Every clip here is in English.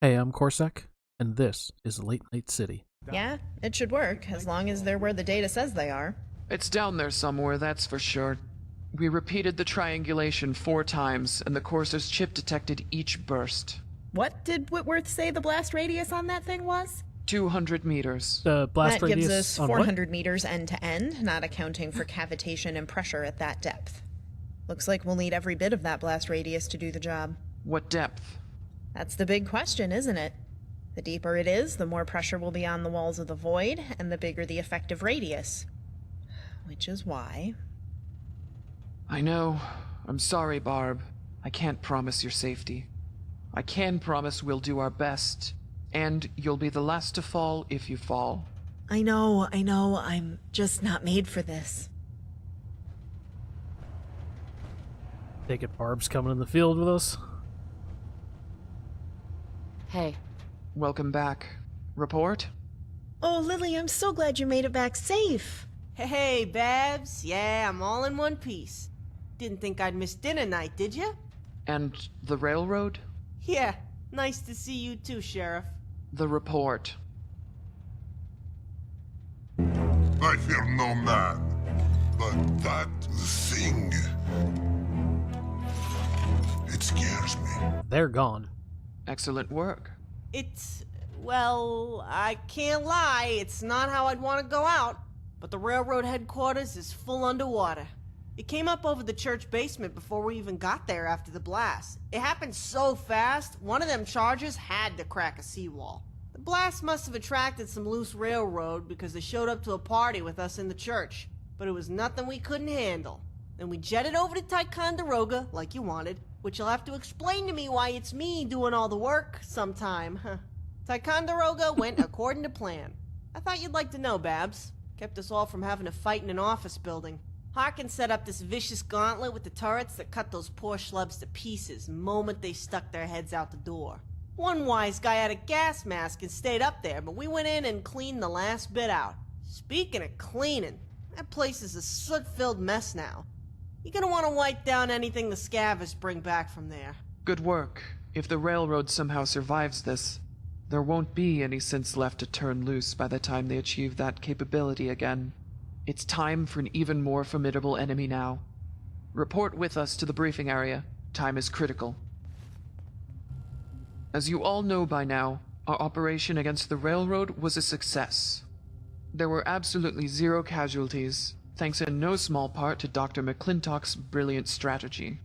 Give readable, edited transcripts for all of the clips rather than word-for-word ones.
Hey, I'm Corsac, and this is Late Night City. Yeah, it should work, as long as they're where the data says they are. It's down there somewhere, that's for sure. We repeated the triangulation 4 times, and the courser's chip detected each burst. What did Whitworth say the blast radius on that thing was? 200 meters. The blast that radius gives us on 400 meters end to end, not accounting for cavitation and pressure at that depth. Looks like we'll need every bit of that blast radius to do the job. What depth? That's the big question, isn't it? The deeper it is, the more pressure will be on the walls of the void, and the bigger the effective radius. Which is why... I know. I'm sorry, Barb. I can't promise your safety. I can promise we'll do our best, and you'll be the last to fall if you fall. I know, I'm just not made for this. Take it Barb's coming in the field with us. Hey. Welcome back. Report? Oh, Lily, I'm so glad you made it back safe. Hey, Babs. Yeah, I'm all in one piece. Didn't think I'd miss dinner night, did you? And the railroad? Yeah, nice to see you too, Sheriff. The report. I fear no man, but that thing... it scares me. They're gone. Excellent work. Well, I can't lie, it's not how I'd want to go out. But the railroad headquarters is full underwater. It came up over the church basement before we even got there after the blast. It happened so fast, one of them chargers had to crack a seawall. The blast must have attracted some loose railroad because they showed up to a party with us in the church. But it was nothing we couldn't handle. Then we jetted over to Ticonderoga, like you wanted, which you'll have to explain to me why it's me doing all the work sometime. Ticonderoga went according to plan. I thought you'd like to know, Babs. Kept us all from having to fight in an office building. Harkin set up this vicious gauntlet with the turrets that cut those poor schlubs to pieces the moment they stuck their heads out the door. One wise guy had a gas mask and stayed up there, but we went in and cleaned the last bit out. Speaking of cleaning, that place is a soot-filled mess now. You're gonna want to wipe down anything the scavengers bring back from there. Good work. If the railroad somehow survives this, there won't be any synths left to turn loose by the time they achieve that capability again. It's time for an even more formidable enemy now. Report with us to the briefing area. Time is critical. As you all know by now, our operation against the railroad was a success. There were absolutely 0 casualties, thanks in no small part to Dr. McClintock's brilliant strategy.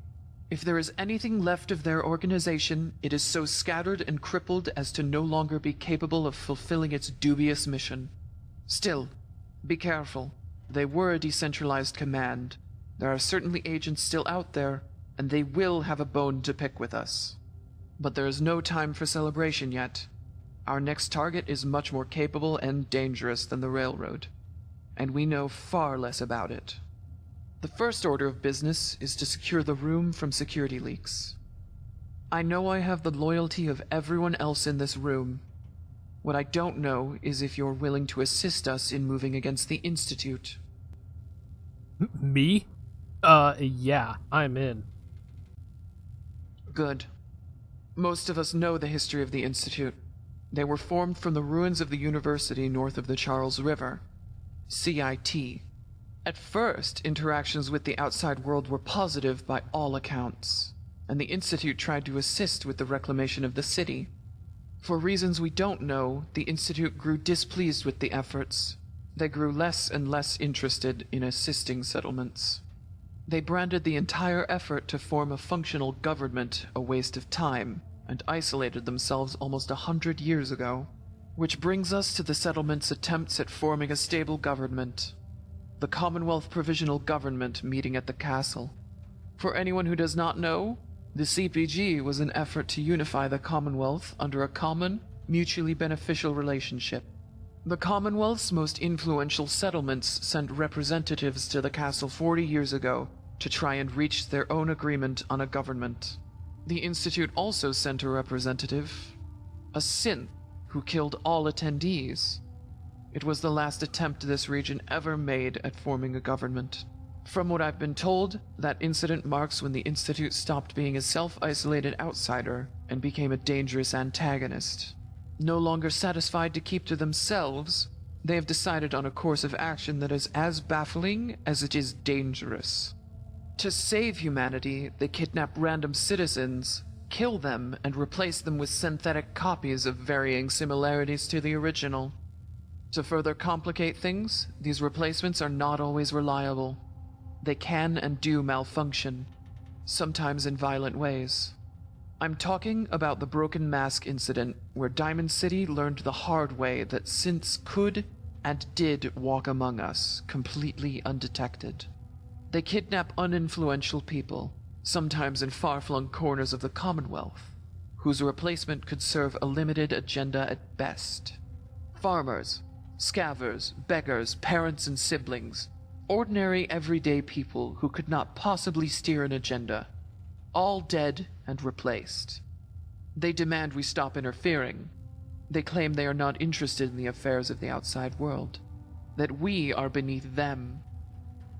If there is anything left of their organization, it is so scattered and crippled as to no longer be capable of fulfilling its dubious mission. Still, be careful. They were a decentralized command. There are certainly agents still out there, and they will have a bone to pick with us. But there is no time for celebration yet. Our next target is much more capable and dangerous than the railroad, and we know far less about it. The first order of business is to secure the room from security leaks. I know I have the loyalty of everyone else in this room. What I don't know is if you're willing to assist us in moving against the Institute. Me? Yeah, I'm in. Good. Most of us know the history of the Institute. They were formed from the ruins of the university north of the Charles River. CIT. At first, interactions with the outside world were positive by all accounts, and the Institute tried to assist with the reclamation of the city. For reasons we don't know, the Institute grew displeased with the efforts. They grew less and less interested in assisting settlements. They branded the entire effort to form a functional government a waste of time, and isolated themselves almost 100 years ago. Which brings us to the settlement's attempts at forming a stable government. The Commonwealth Provisional Government meeting at the castle. For anyone who does not know, the CPG was an effort to unify the Commonwealth under a common, mutually beneficial relationship. The Commonwealth's most influential settlements sent representatives to the castle 40 years ago to try and reach their own agreement on a government. The Institute also sent a representative, a synth, who killed all attendees. It was the last attempt this region ever made at forming a government. From what I've been told, that incident marks when the Institute stopped being a self-isolated outsider and became a dangerous antagonist. No longer satisfied to keep to themselves, they have decided on a course of action that is as baffling as it is dangerous. To save humanity, they kidnap random citizens, kill them, and replace them with synthetic copies of varying similarities to the original. To further complicate things, these replacements are not always reliable. They can and do malfunction, sometimes in violent ways. I'm talking about the Broken Mask incident, where Diamond City learned the hard way that synths could and did walk among us, completely undetected. They kidnap uninfluential people, sometimes in far-flung corners of the Commonwealth, whose replacement could serve a limited agenda at best. Farmers, scavengers, beggars, parents and siblings, ordinary everyday people who could not possibly steer an agenda, all dead and replaced. They demand we stop interfering. They claim they are not interested in the affairs of the outside world, that we are beneath them,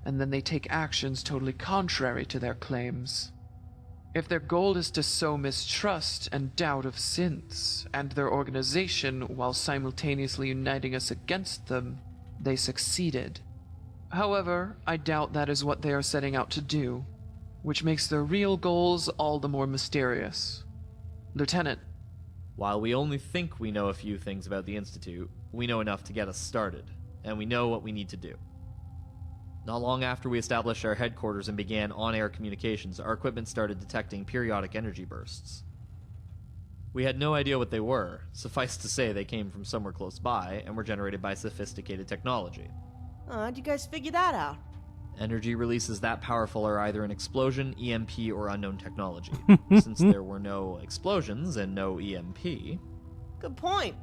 and then they take actions totally contrary to their claims. If their goal is to sow mistrust and doubt of synths and their organization while simultaneously uniting us against them, they succeeded. However, I doubt that is what they are setting out to do, which makes their real goals all the more mysterious. Lieutenant. While we only think we know a few things about the Institute, we know enough to get us started, and we know what we need to do. Not long after we established our headquarters and began on-air communications, our equipment started detecting periodic energy bursts. We had no idea what they were. Suffice to say, they came from somewhere close by and were generated by sophisticated technology. How'd you guys figure that out? Energy releases that powerful are either an explosion, EMP, or unknown technology. Since there were no explosions and no EMP, Good point.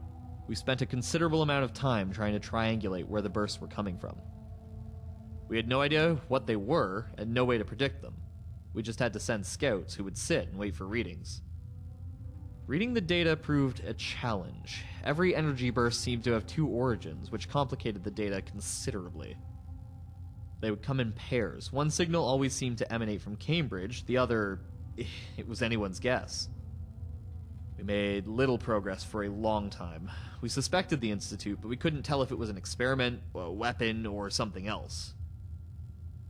we spent a considerable amount of time trying to triangulate where the bursts were coming from. We had no idea what they were and no way to predict them. We just had to send scouts who would sit and wait for readings. Reading the data proved a challenge. Every energy burst seemed to have two origins, which complicated the data considerably. They would come in pairs. One signal always seemed to emanate from Cambridge, the other, it was anyone's guess. We made little progress for a long time. We suspected the Institute, but we couldn't tell if it was an experiment, a weapon, or something else.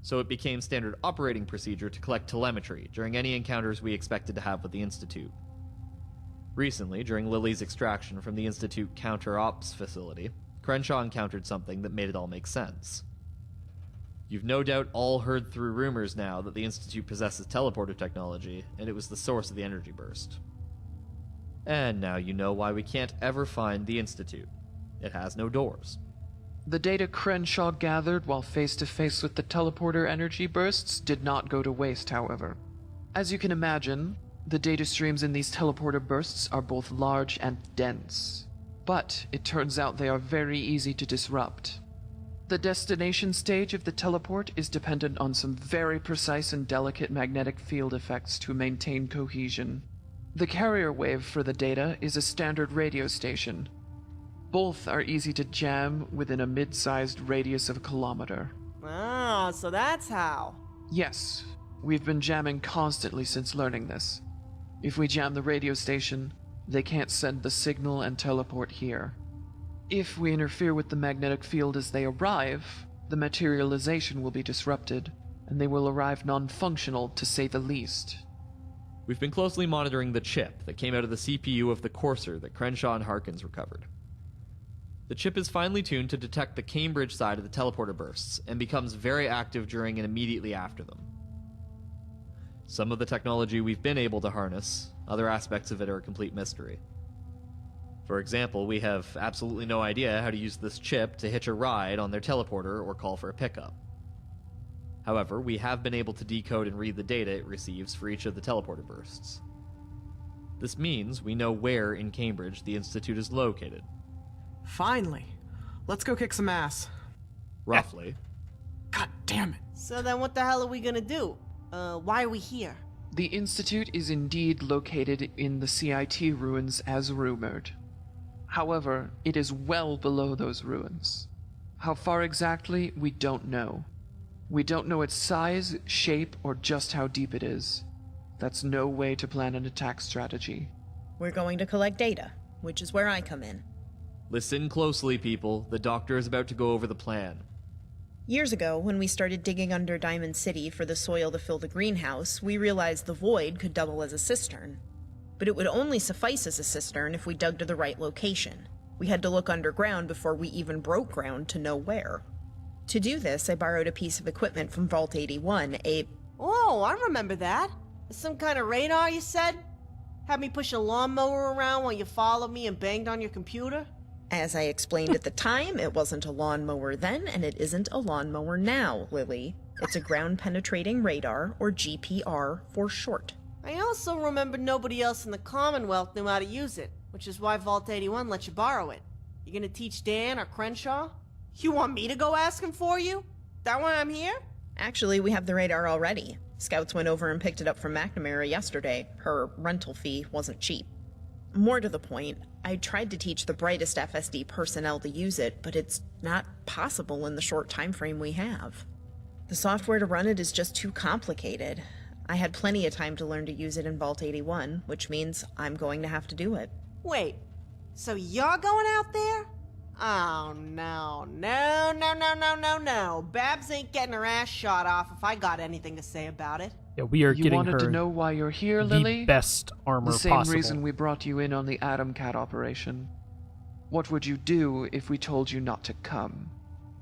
So it became standard operating procedure to collect telemetry during any encounters we expected to have with the Institute. Recently, during Lily's extraction from the Institute counter-ops facility, Crenshaw encountered something that made it all make sense. You've no doubt all heard through rumors now that the Institute possesses teleporter technology, and it was the source of the energy burst. And now you know why we can't ever find the Institute. It has no doors. The data Crenshaw gathered while face-to-face with the teleporter energy bursts did not go to waste, however. As you can imagine, the data streams in these teleporter bursts are both large and dense. But it turns out they are very easy to disrupt. The destination stage of the teleport is dependent on some very precise and delicate magnetic field effects to maintain cohesion. The carrier wave for the data is a standard radio station. Both are easy to jam within a mid-sized radius of a kilometer. Ah, so that's how. Yes, we've been jamming constantly since learning this. If we jam the radio station, they can't send the signal and teleport here. If we interfere with the magnetic field as they arrive, the materialization will be disrupted, and they will arrive non-functional to say the least. We've been closely monitoring the chip that came out of the CPU of the Courser that Crenshaw and Harkins recovered. The chip is finely tuned to detect the Cambridge side of the teleporter bursts, and becomes very active during and immediately after them. Some of the technology we've been able to harness, other aspects of it are a complete mystery. For example, we have absolutely no idea how to use this chip to hitch a ride on their teleporter or call for a pickup. However, we have been able to decode and read the data it receives for each of the teleporter bursts. This means we know where in Cambridge the Institute is located. Finally. Let's go kick some ass. Roughly. God damn it. So then what the hell are we gonna do? Why are we here? The Institute is indeed located in the CIT ruins as rumored. However, it is well below those ruins. How far exactly, we don't know. We don't know its size, shape, or just how deep it is. That's no way to plan an attack strategy. We're going to collect data, which is where I come in. Listen closely, people. The doctor is about to go over the plan. Years ago, when we started digging under Diamond City for the soil to fill the greenhouse, we realized the void could double as a cistern. But it would only suffice as a cistern if we dug to the right location. We had to look underground before we even broke ground to know where. To do this, I borrowed a piece of equipment from Vault 81, Oh, I remember that. Some kind of radar, you said? Had me push a lawnmower around while you followed me and banged on your computer? As I explained at the time, it wasn't a lawnmower then, and it isn't a lawnmower now, Lily. It's a ground-penetrating radar, or GPR for short. I also remember nobody else in the Commonwealth knew how to use it, which is why Vault 81 let you borrow it. You gonna teach Dan or Crenshaw? You want me to go ask him for you? That why I'm here? Actually, we have the radar already. Scouts went over and picked it up from McNamara yesterday. Her rental fee wasn't cheap. More to the point, I tried to teach the brightest FSD personnel to use it, but it's not possible in the short time frame we have. The software to run it is just too complicated. I had plenty of time to learn to use it in Vault 81, which means I'm going to have to do it. Wait, so you're going out there? Oh, no. Babs ain't getting her ass shot off if I got anything to say about it. Yeah, we are You getting wanted her to know why you're here, the Lily? best armor The same possible. reason we brought you in on the Atom Cat operation. What would you do if we told you not to come?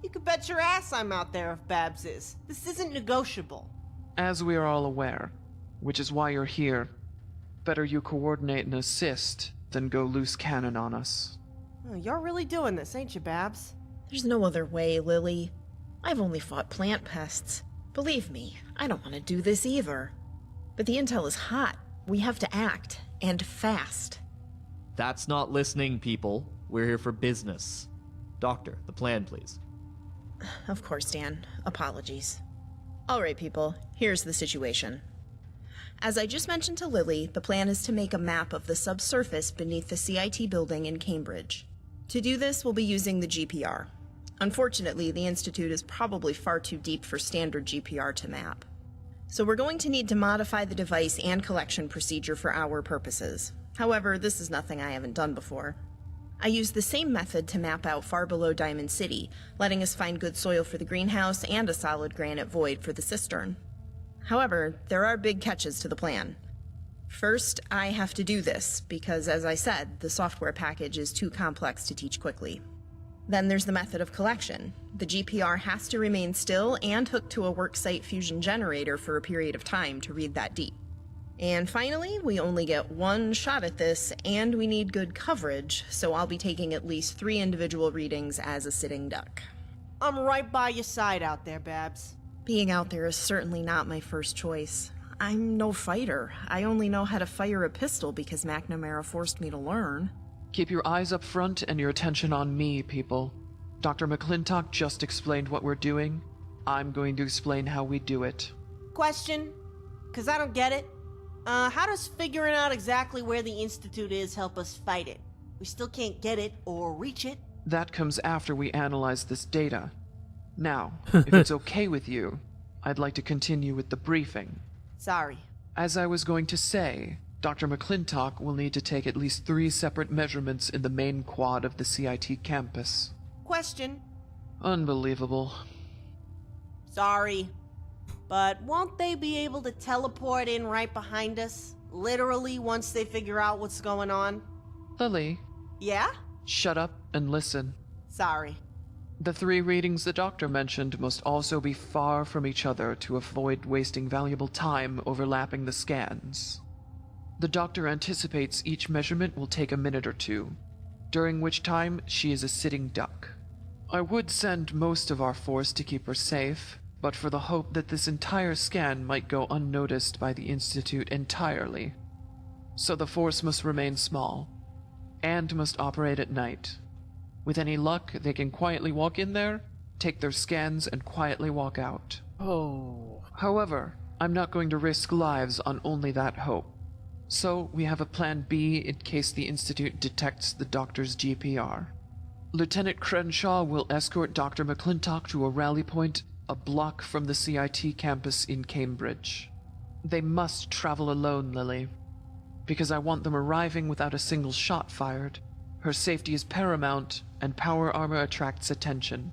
You could bet your ass I'm out there if Babs is. This isn't negotiable. As we are all aware, which is why you're here, better you coordinate and assist than go loose cannon on us. Oh, you're really doing this, ain't you, Babs? There's no other way, Lily. I've only fought plant pests. Believe me, I don't want to do this either. But the intel is hot. We have to act, and fast. That's not listening, people. We're here for business. Doctor, the plan, please. Of course, Dan. Apologies. All right, people. Here's the situation. As I just mentioned to Lily, the plan is to make a map of the subsurface beneath the CIT building in Cambridge. To do this, we'll be using the GPR. Unfortunately, the Institute is probably far too deep for standard GPR to map. So we're going to need to modify the device and collection procedure for our purposes. However, this is nothing I haven't done before. I used the same method to map out far below Diamond City, letting us find good soil for the greenhouse and a solid granite void for the cistern. However, there are big catches to the plan. First, I have to do this, because as I said, the software package is too complex to teach quickly. Then there's the method of collection. The GPR has to remain still and hooked to a worksite fusion generator for a period of time to read that deep. And finally, we only get one shot at this, and we need good coverage, so I'll be taking at least 3 individual readings as a sitting duck. I'm right by your side out there, Babs. Being out there is certainly not my first choice. I'm no fighter. I only know how to fire a pistol because McNamara forced me to learn. Keep your eyes up front and your attention on me, people. Dr. McClintock just explained what we're doing. I'm going to explain how we do it. Question? Because I don't get it. How does figuring out exactly where the Institute is help us fight it? We still can't get it or reach it. That comes after we analyze this data. Now, if it's okay with you, I'd like to continue with the briefing. Sorry. As I was going to say, Dr. McClintock will need to take at least 3 separate measurements in the main quad of the CIT campus. Question. Unbelievable. Sorry. But won't they be able to teleport in right behind us? Literally, once they figure out what's going on? Lily, Yeah? shut up and listen. Sorry. The 3 readings the doctor mentioned must also be far from each other to avoid wasting valuable time overlapping the scans. The doctor anticipates each measurement will take a minute or 2, during which time she is a sitting duck. I would send most of our force to keep her safe, but for the hope that this entire scan might go unnoticed by the Institute entirely. So the force must remain small, and must operate at night. With any luck, they can quietly walk in there, take their scans, and quietly walk out. Oh. However, I'm not going to risk lives on only that hope. So we have a plan B in case the Institute detects the doctor's GPR. Lieutenant Crenshaw will escort Dr. McClintock to a rally point a block from the CIT campus in Cambridge. They must travel alone, Lily, because I want them arriving without a single shot fired. Her safety is paramount, and power armor attracts attention.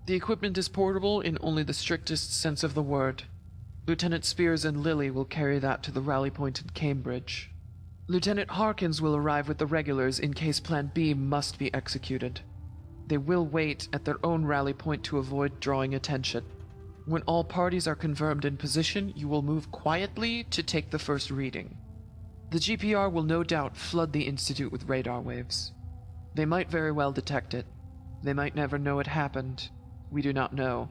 The equipment is portable in only the strictest sense of the word. Lieutenant Spears and Lily will carry that to the rally point in Cambridge. Lieutenant Harkins will arrive with the regulars in case Plan B must be executed. They will wait at their own rally point to avoid drawing attention. When all parties are confirmed in position, you will move quietly to take the first reading. The GPR will no doubt flood the Institute with radar waves. They might very well detect it. They might never know it happened. We do not know.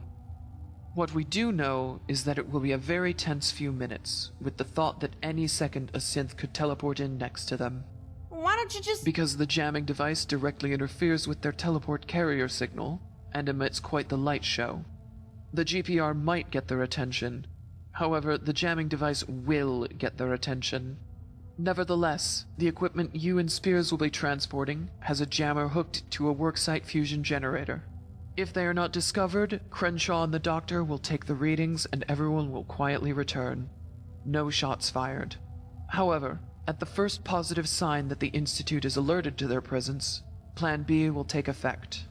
What we do know is that it will be a very tense few minutes, with the thought that any second a synth could teleport in next to them. Why don't you just... Because the jamming device directly interferes with their teleport carrier signal, and emits quite the light show. The GPR might get their attention. However, the jamming device will get their attention. Nevertheless, the equipment you and Spears will be transporting has a jammer hooked to a worksite fusion generator. If they are not discovered, Crenshaw and the doctor will take the readings and everyone will quietly return. No shots fired. However, at the first positive sign that the Institute is alerted to their presence, Plan B will take effect.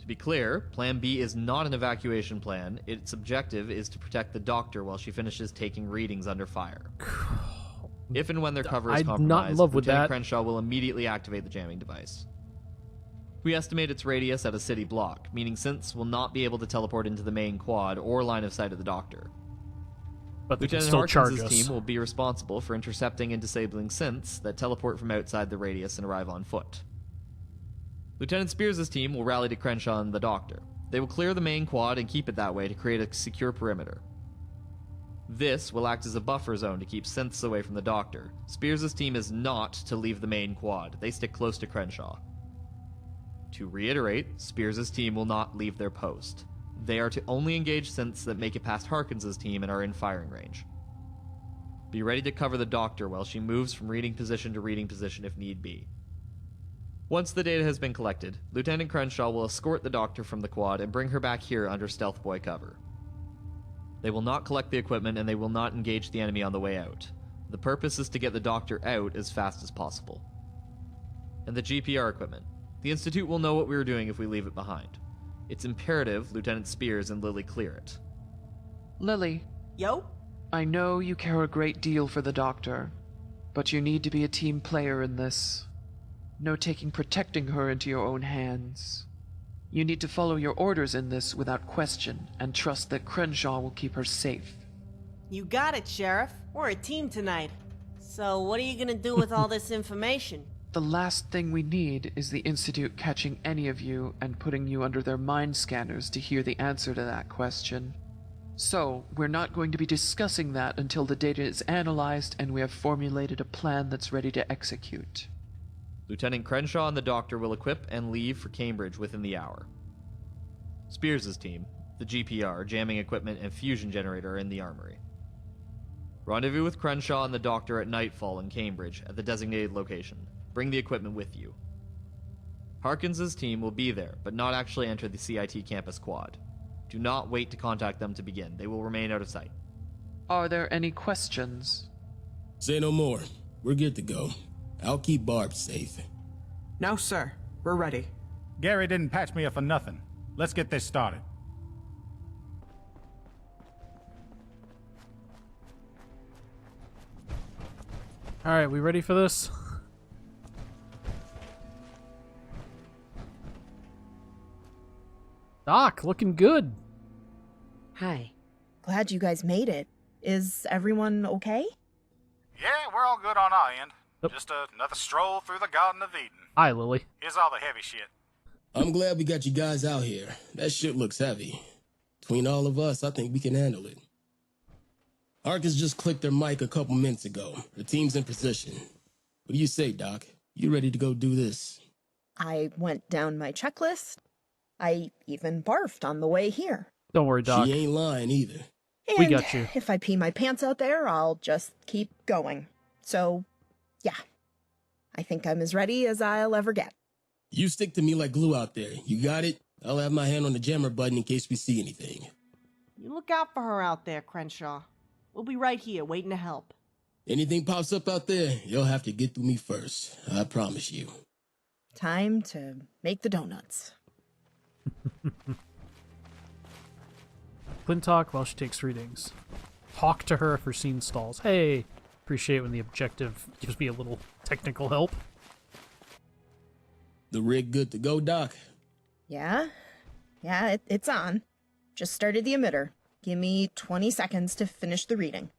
To be clear, Plan B is not an evacuation plan. Its objective is to protect the doctor while she finishes taking readings under fire. If and when their cover is I'm compromised, not in love with Lieutenant that. Crenshaw will immediately activate the jamming device. We estimate its radius at a city block, meaning synths will not be able to teleport into the main quad or line of sight of the doctor. But they can Lieutenant still Harkins' charge us. team will be responsible for intercepting and disabling synths that teleport from outside the radius and arrive on foot. Lieutenant Spears' team will rally to Crenshaw and the doctor. They will clear the main quad and keep it that way to create a secure perimeter. This will act as a buffer zone to keep synths away from the doctor. Spears' team is not to leave the main quad. They stick close to Crenshaw. To reiterate, Spears' team will not leave their post. They are to only engage synths that make it past Harkins' team and are in firing range. Be ready to cover the doctor while she moves from reading position to reading position if need be. Once the data has been collected, Lieutenant Crenshaw will escort the doctor from the quad and bring her back here under Stealth Boy cover. They will not collect the equipment and they will not engage the enemy on the way out. The purpose is to get the doctor out as fast as possible. And the GPR equipment. The Institute will know what we are doing if we leave it behind. It's imperative Lieutenant Spears and Lily clear it. Lily, Yo? I know you care a great deal for the doctor, but you need to be a team player in this. No taking protecting her into your own hands. You need to follow your orders in this without question and trust that Crenshaw will keep her safe. You got it, Sheriff. We're a team tonight. So what are you gonna do with all this information? The last thing we need is the Institute catching any of you and putting you under their mind scanners to hear the answer to that question. So, we're not going to be discussing that until the data is analyzed and we have formulated a plan that's ready to execute. Lieutenant Crenshaw and the doctor will equip and leave for Cambridge within the hour. Spears' team, the GPR, jamming equipment, and fusion generator are in the armory. Rendezvous with Crenshaw and the doctor at nightfall in Cambridge at the designated location. Bring the equipment with you. Harkins' team will be there, but not actually enter the CIT campus quad. Do not wait to contact them to begin. They will remain out of sight. Are there any questions? Say no more. We're good to go. I'll keep Barb safe. No, sir. We're ready. Gary didn't patch me up for nothing. Let's get this started. Alright, we ready for this? Doc, looking good. Hi. Glad you guys made it. Is everyone okay? Yeah, we're all good on our end. Yep. Just another stroll through the Garden of Eden. Hi, Lily. Here's all the heavy shit. I'm glad we got you guys out here. That shit looks heavy. Between all of us, I think we can handle it. Arcus just clicked their mic a couple minutes ago. The team's in position. What do you say, Doc? You ready to go do this? I went down my checklist. I even barfed on the way here. Don't worry, Doc. She ain't lying either. We And got you. if I pee my pants out there, I'll just keep going. So, yeah. I think I'm as ready as I'll ever get. You stick to me like glue out there. You got it? I'll have my hand on the jammer button in case we see anything. You look out for her out there, Crenshaw. We'll be right here, waiting to help. Anything pops up out there, you'll have to get through me first. I promise you. Time to make the donuts. Clint talk while she takes readings. Talk to her if her scene stalls. Hey, appreciate when the objective gives me a little technical help. The rig good to go, Doc? Yeah? Yeah, it's on. Just started the emitter. Give me 20 seconds to finish the reading.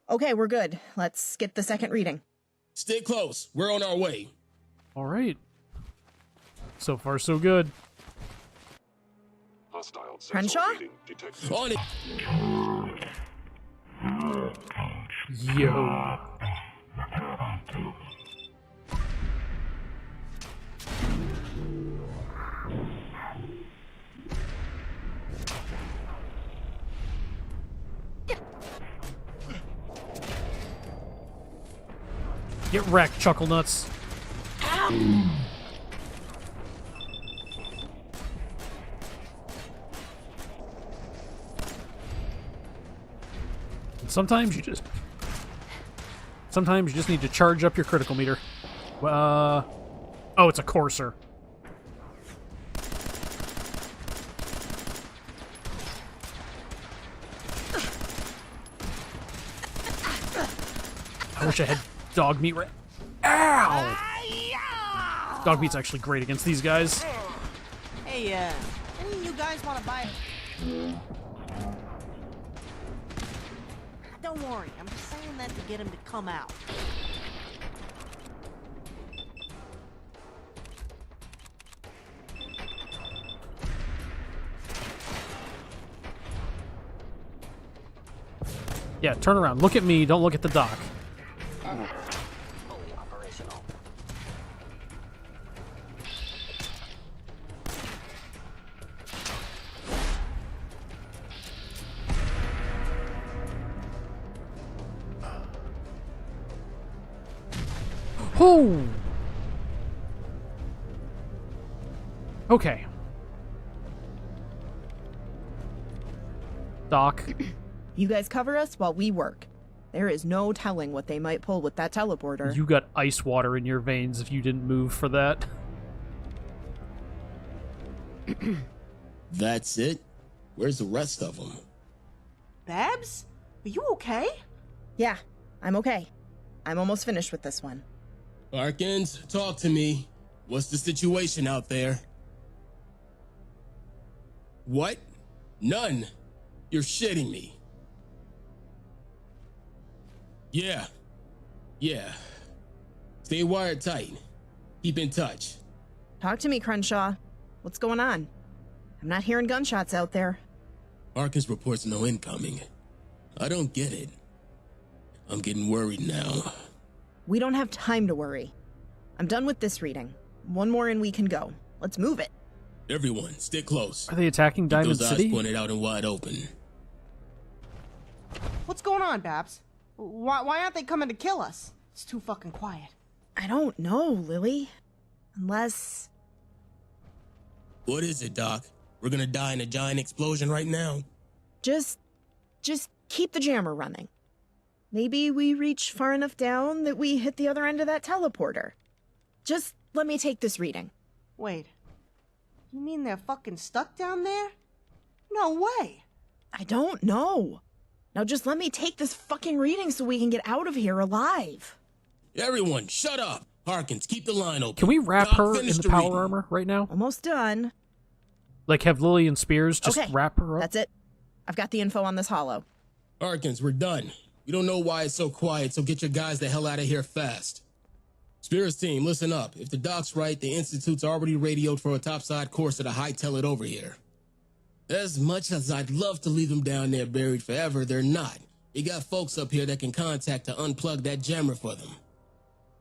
Okay, we're good. Let's get the second reading. Stay close. We're on our way. All right. So far, so good. Crenshaw? On it. Yo. Get wrecked, Chuckle Nuts. Sometimes you just need to charge up your critical meter. Oh, it's a courser. I wish I had dog meat right. Ow! Dog meat's actually great against these guys. Hey, any of you guys want to buy it? Don't worry, I'm just saying that to get him to come out. Yeah, turn around. Look at me. Don't look at the dock. Fully operational. Oh! Okay. Doc. You guys cover us while we work. There is no telling what they might pull with that teleporter. You got ice water in your veins if you didn't move for that. That's it? Where's the rest of them? Babs? Are you okay? Yeah, I'm okay. I'm almost finished with this one. Harkins, talk to me. What's the situation out there? What? None. You're shitting me. Yeah. Stay wired tight. Keep in touch. Talk to me, Crenshaw. What's going on? I'm not hearing gunshots out there. Harkins reports no incoming. I don't get it. I'm getting worried now. We don't have time to worry. I'm done with this reading. One more and we can go. Let's move it. Everyone, stick close. Are they attacking Keep Diamond those City? eyes pointed out and wide open. What's going on, Babs? Why aren't they coming to kill us? It's too fucking quiet. I don't know, Lily. Unless... What is it, Doc? We're gonna die in a giant explosion right now? Just keep the jammer running. Maybe we reach far enough down that we hit the other end of that teleporter. Just let me take this reading. Wait. You mean they're fucking stuck down there? No way. I don't know. Now just let me take this fucking reading so we can get out of here alive. Everyone, shut up! Harkins, keep the line open. Can we wrap Doc, her in finish the power reading. armor right now? Almost done. Like have Lily and Spears just Okay, wrap her up? That's it. I've got the info on this hollow. Harkins, we're done. We don't know why it's so quiet, so get your guys the hell out of here fast. Spears team, listen up. If the doc's right, the Institute's already radioed for a topside course to hightail it over here. As much as I'd love to leave them down there buried forever, they're not. We got folks up here that can contact to unplug that jammer for them.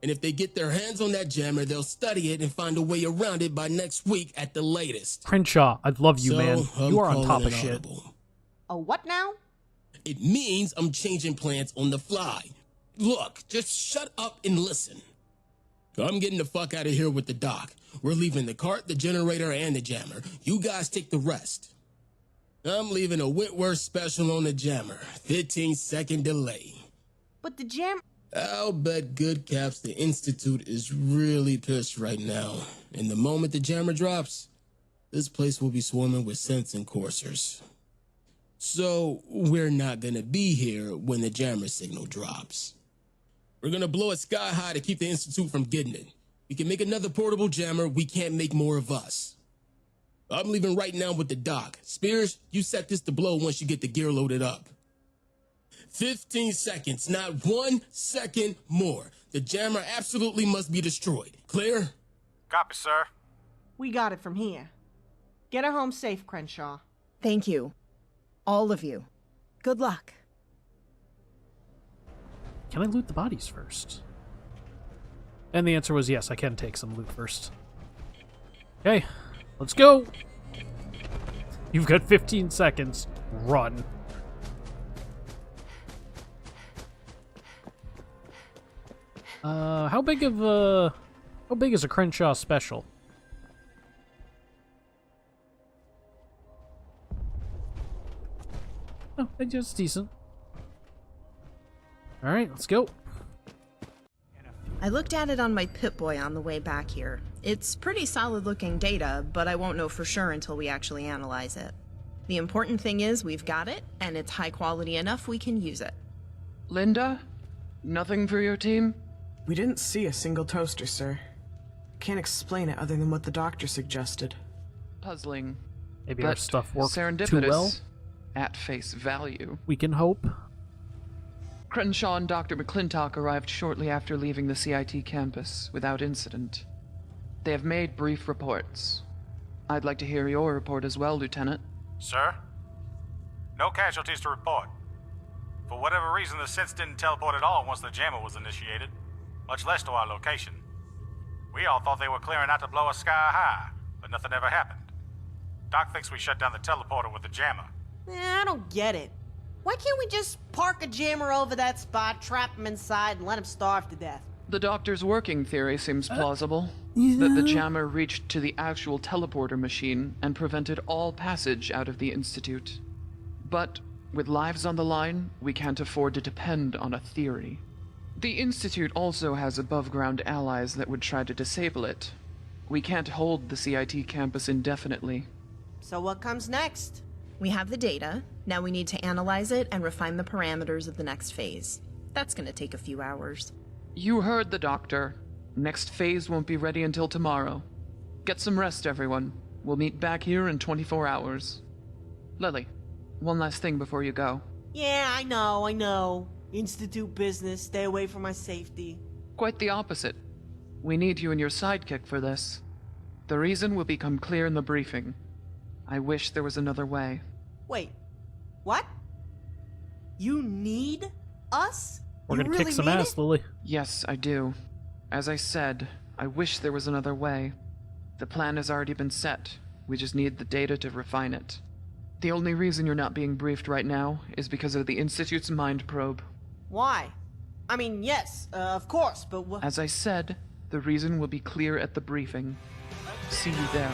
And if they get their hands on that jammer, they'll study it and find a way around it by next week at the latest. Crenshaw, I love you, So, man. I'm You are on calling top of it shit. audible. A what now? It means I'm changing plans on the fly. Look, just shut up and listen. I'm getting the fuck out of here with the doc. We're leaving the cart, the generator, and the jammer. You guys take the rest. I'm leaving a Whitworth special on the jammer. 15-second delay. But the jam... I'll bet good caps the Institute is really pissed right now. And the moment the jammer drops, this place will be swarming with scents and coursers. So, we're not gonna be here when the jammer signal drops. We're gonna blow it sky high to keep the Institute from getting it. We can make another portable jammer, we can't make more of us. I'm leaving right now with the doc. Spears, you set this to blow once you get the gear loaded up. 15 seconds, not 1 second more. The jammer absolutely must be destroyed. Clear? Copy, sir. We got it from here. Get her home safe, Crenshaw. Thank you. All of you. Good luck. Can I loot the bodies first? And the answer was yes, I can take some loot first. Okay, let's go! You've got 15 seconds. Run. How big is a Crenshaw special? Oh, it's decent. Alright, let's go. I looked at it on my Pip-Boy on the way back here. It's pretty solid looking data, but I won't know for sure until we actually analyze it. The important thing is we've got it, and it's high quality enough we can use it. Linda? Nothing for your team? We didn't see a single toaster, sir. Can't explain it other than what the doctor suggested. Puzzling. Maybe our But stuff worked too serendipitous well. at face value. We can hope. Crenshaw and Dr. McClintock arrived shortly after leaving the CIT campus without incident. They have made brief reports. I'd like to hear your report as well, Lieutenant. Sir? No casualties to report. For whatever reason, the synths didn't teleport at all once the jammer was initiated, much less to our location. We all thought they were clearing out to blow us sky high, but nothing ever happened. Doc thinks we shut down the teleporter with the jammer. I don't get it. Why can't we just park a jammer over that spot, trap him inside, and let him starve to death? The doctor's working theory seems plausible. That the jammer reached to the actual teleporter machine and prevented all passage out of the Institute. But with lives on the line, we can't afford to depend on a theory. The Institute also has above-ground allies that would try to disable it. We can't hold the CIT campus indefinitely. So what comes next? We have the data, now we need to analyze it and refine the parameters of the next phase. That's gonna take a few hours. You heard the doctor. Next phase won't be ready until tomorrow. Get some rest, everyone. We'll meet back here in 24 hours. Lily, one last thing before you go. Yeah, I know. Institute business, stay away from my safety. Quite the opposite. We need you and your sidekick for this. The reason will become clear in the briefing. I wish there was another way. Wait, what? You need us? We're You gonna really kick some mean ass, it? Lily. Yes, I do. As I said, I wish there was another way. The plan has already been set. We just need the data to refine it. The only reason you're not being briefed right now is because of the Institute's mind probe. Why? I mean, yes, of course, but what? As I said, the reason will be clear at the briefing. See you there.